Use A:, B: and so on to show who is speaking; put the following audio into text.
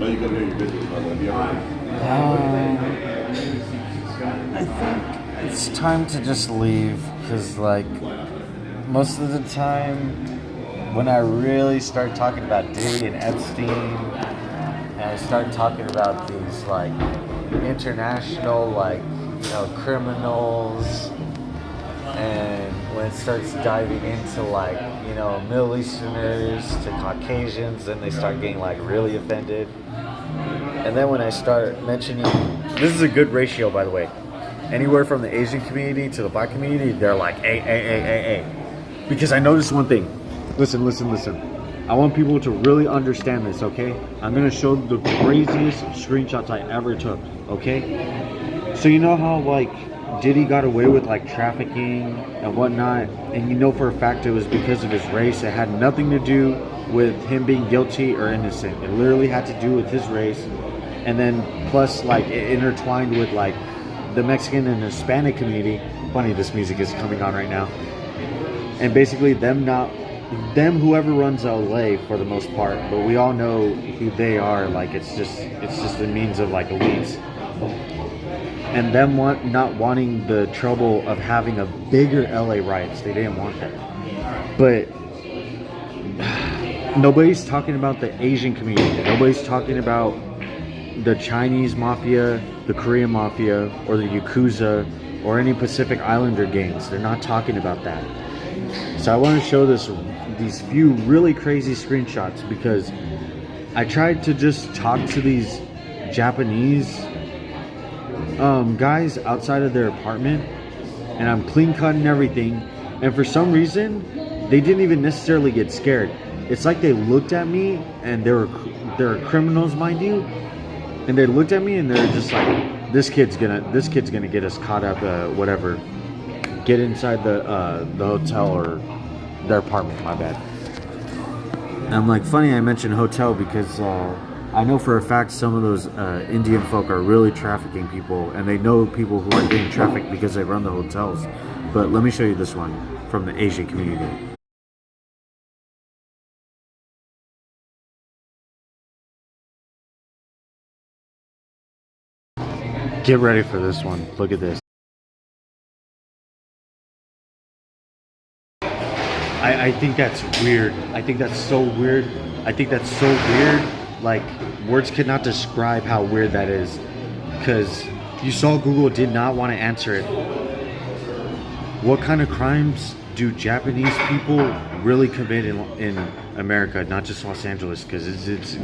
A: I think it's time to just leave because, like, most of the time, when I really start talking about Diddy and Epstein, and I start talking about these, like, international, like, criminals, and when it starts diving into, like, Middle Easterners to Caucasians, then they start getting, like, really offended. And then when I start mentioning, this is a good ratio, by the way. Anywhere from the Asian community to the black community, they're like, A. Because I noticed one thing. Listen. I want people to really understand this, okay? I'm going to show the craziest screenshots I ever took, okay? So you know how, like, Diddy got away with, like, trafficking and whatnot, and you know for a fact it was because of his race. It had nothing to do with him being guilty or innocent. It literally had to do with his race. And then plus, like, it intertwined with, like, the Mexican and Hispanic community. Funny, this music is coming on right now. And basically whoever runs LA for the most part, but we all know who they are. Like, it's just a means of, like, elites. And them not wanting the trouble of having a bigger LA riots. They didn't want that. But nobody's talking about the Asian community. Nobody's talking about the Chinese mafia, the Korean mafia, or the Yakuza, or any Pacific Islander gangs. They're not talking about that. So I want to show these few really crazy screenshots because I tried to just talk to these Japanese guys outside of their apartment, and I'm clean cutting everything, and for some reason they didn't even necessarily get scared. It's like they looked at me, and they're criminals, mind you, and they looked at me and they're just like, this kid's gonna get us caught up, whatever, get inside the hotel or their apartment. My bad. And I'm like, funny I mentioned hotel because I know for a fact some of those Indian folk are really trafficking people, and they know people who are getting trafficked because they run the hotels. But let me show you this one from the Asian community. Get ready for this one. Look at this. I think that's weird. I think that's so weird. Like, words cannot describe how weird that is. Because you saw Google did not want to answer it. What kind of crimes do Japanese people really commit in America, not just Los Angeles? Because it's